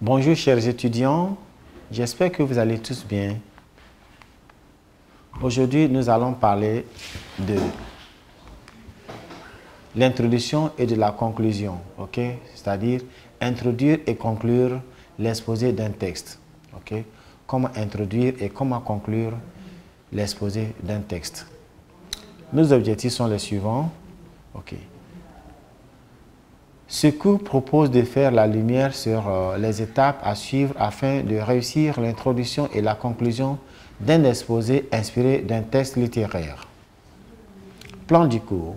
Bonjour chers étudiants, j'espère que vous allez tous bien. Aujourd'hui, nous allons parler de l'introduction et de la conclusion, ok? C'est-à-dire introduire et conclure l'exposé d'un texte, ok? Comment introduire et comment conclure l'exposé d'un texte. Nos objectifs sont les suivants, ok? Ce cours propose de faire la lumière sur les étapes à suivre afin de réussir l'introduction et la conclusion d'un exposé inspiré d'un texte littéraire. Plan du cours,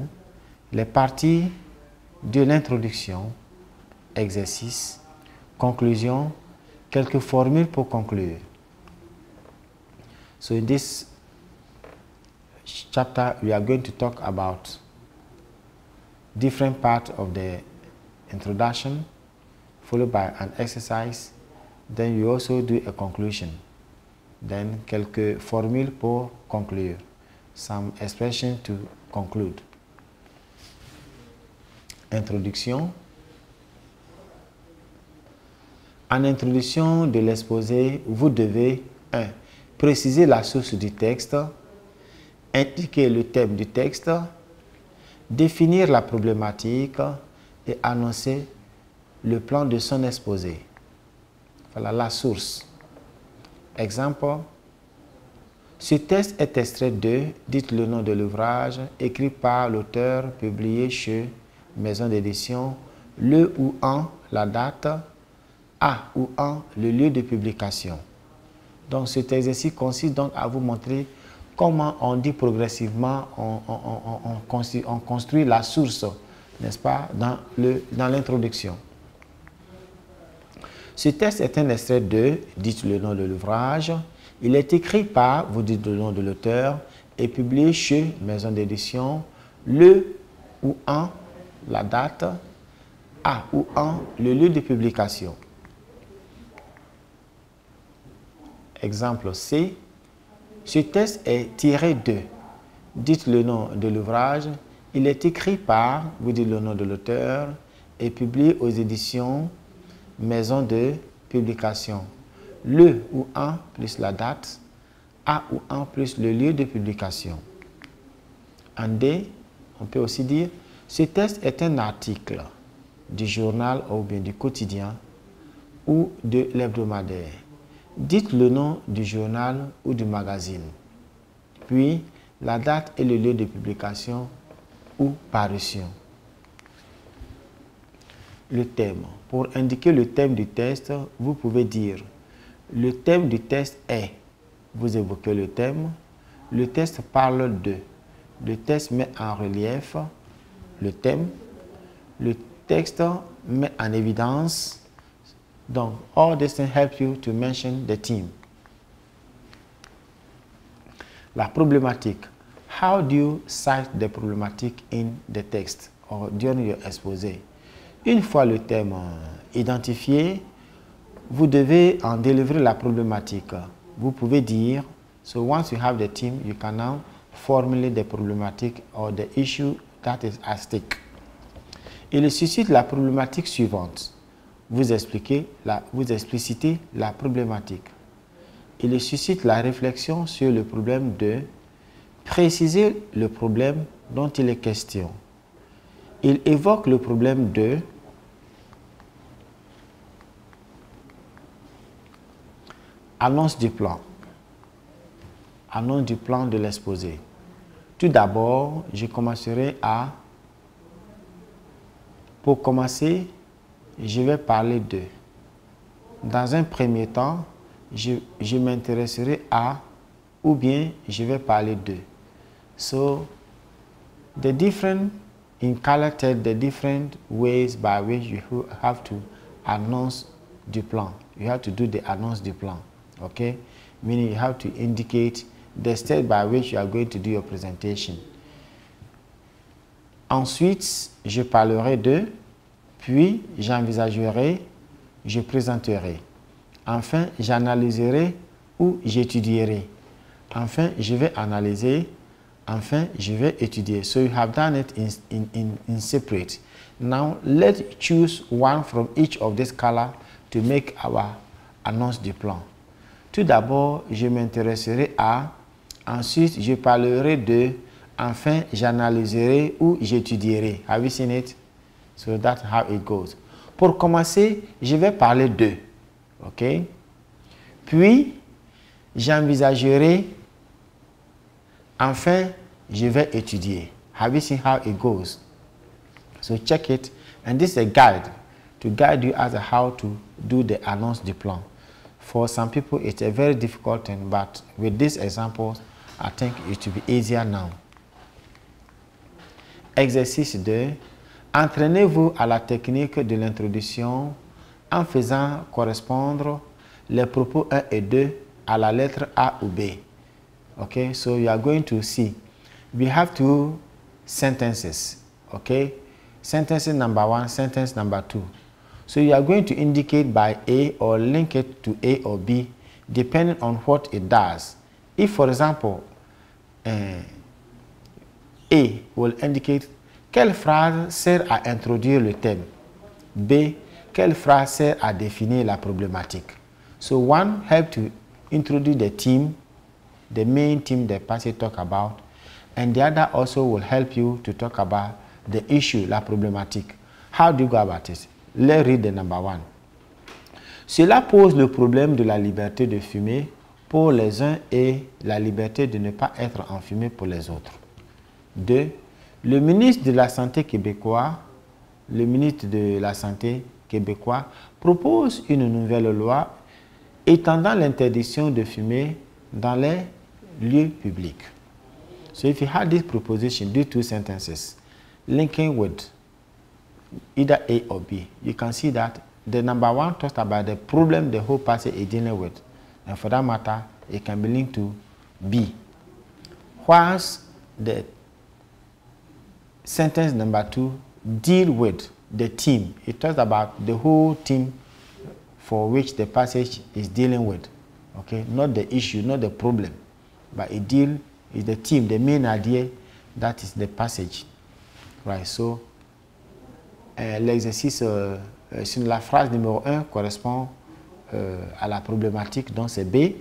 les parties de l'introduction, exercice, conclusion, quelques formules pour conclure. So in this chapter, we are going to talk about different parts of the introduction, followed by an exercise, then you also do a conclusion, then quelques formules pour conclure, some expressions to conclude. Introduction. En introduction de l'exposé, vous devez 1. Préciser la source du texte, indiquer le thème du texte, définir la problématique et annoncer le plan de son exposé. Voilà la source. Exemple, ce texte est extrait de, dites le nom de l'ouvrage, écrit par l'auteur, publié chez Maison d'édition, le ou en, la date, à ou en, le lieu de publication. Donc cet exercice consiste donc à vous montrer comment on dit progressivement, on construit la source, n'est-ce pas, dans l'introduction. Ce texte est un extrait de, dites le nom de l'ouvrage, il est écrit par, vous dites le nom de l'auteur, et publié chez Maison d'édition, le ou en, la date, à ou en, le lieu de publication. Exemple C, ce texte est tiré de, dites le nom de l'ouvrage, il est écrit par, vous dites le nom de l'auteur, et publié aux éditions Maison de publication. Le ou en plus la date, à ou en plus le lieu de publication. En D, on peut aussi dire, ce texte est un article du journal ou bien du quotidien ou de l'hebdomadaire. Dites le nom du journal ou du magazine, puis la date et le lieu de publication ou parution. Le thème. Pour indiquer le thème du texte, vous pouvez dire le thème du texte est, vous évoquez le thème, le texte parle de, le texte met en relief le thème, le texte met en évidence. Donc, all these things help you to mention the theme. La problématique. How do you cite the problematic in the text or during your exposé? Une fois le thème identifié, vous devez en délivrer la problématique. Vous pouvez dire, so once you have the theme, you can now formulate the problematic or the issue that is at stake. Il suscite la problématique suivante. Vous explicitez la problématique. Il suscite la réflexion sur le problème de préciser le problème dont il est question. Il évoque le problème de annonce du plan. Annonce du plan de l'exposé. Tout d'abord, je commencerai à, pour commencer, je vais parler de. Dans un premier temps, je m'intéresserai à, ou bien je vais parler de. So, the different, in character, the different ways by which you have to announce the plan. You have to do the announce the plan, okay? Meaning you have to indicate the step by which you are going to do your presentation. Ensuite, je parlerai de, puis j'envisagerai, je présenterai. Enfin, j'analyserai ou j'étudierai. Enfin, je vais analyser. Enfin, je vais étudier. So you have done it in separate. Now, let's choose one from each of this color to make our annonce du plan. Tout d'abord, je m'intéresserai à, ensuite je parlerai de, enfin j'analyserai ou j'étudierai. Have you seen it? So that's how it goes. Pour commencer, je vais parler de, ok? Puis, j'envisagerai, enfin, je vais étudier. Have you seen how it goes? So check it, and this is a guide to guide you as to how to do the annonce du plan. For some people, it's a very difficult thing, but with these examples, I think it will be easier now. Exercice 2. Entraînez-vous à la technique de l'introduction en faisant correspondre les propos 1 et 2 à la lettre A ou B. Okay, so you are going to see. We have two sentences. Okay, sentence number 1, sentence number 2. So you are going to indicate by A or link it to A or B depending on what it does. If, for example, A will indicate quelle phrase sert à introduire le thème. B, quelle phrase sert à définir la problématique. So one help to introduce the theme, the main theme the passage talk about, and the other also will help you to talk about the issue, la problématique. How do you go about it? Let's read the number 1. Cela pose le problème de la liberté de fumer pour les uns et la liberté de ne pas être enfumé pour les autres. 2. Le ministre de la Santé québécois, propose une nouvelle loi étendant l'interdiction de fumer dans les lieux publics. So if you had this proposition, do two sentences, linking with either A or B, you can see that the number 1 talks about the problem the whole passage is dealing with. And for that matter, it can be linked to B. Whilst the sentence number 2 deal with the theme. It talks about the whole theme for which the passage is dealing with. Okay, not the issue, not the problem, but it deals with the theme, the main idea, that is the passage. Right, so l'exercice sur la phrase numéro 1 correspond à la problématique, donc c'est B,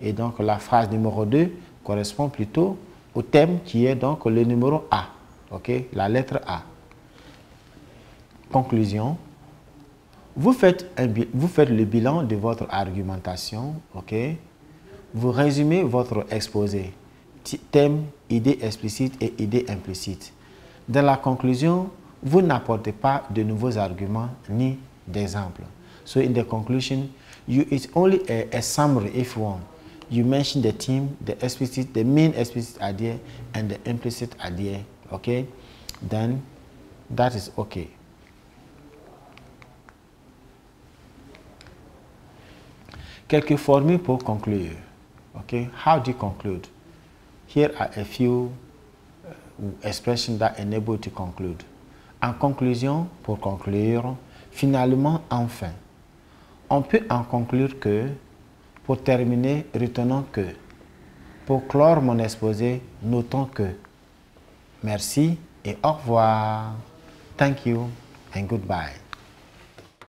et donc la phrase numéro 2 correspond plutôt au thème qui est donc le numéro A, ok, la lettre A. Conclusion, vous faites le bilan de votre argumentation, ok, vous résumez votre exposé, thème, idée explicite et idée implicite. Dans la conclusion, vous n'apportez pas de nouveaux arguments ni d'exemples. So in the conclusion, it's only a summary if you want. You mention the theme, the explicit, the main explicit idea and the implicit idea, okay? Then that is okay. Quelques formules pour conclure. Okay, how do you conclude? Here are a few expressions that enable you to conclude. En conclusion, pour conclure, finalement, enfin. On peut en conclure que, pour terminer, retenons que. Pour clore mon exposé, notons que. Merci et au revoir. Thank you and goodbye.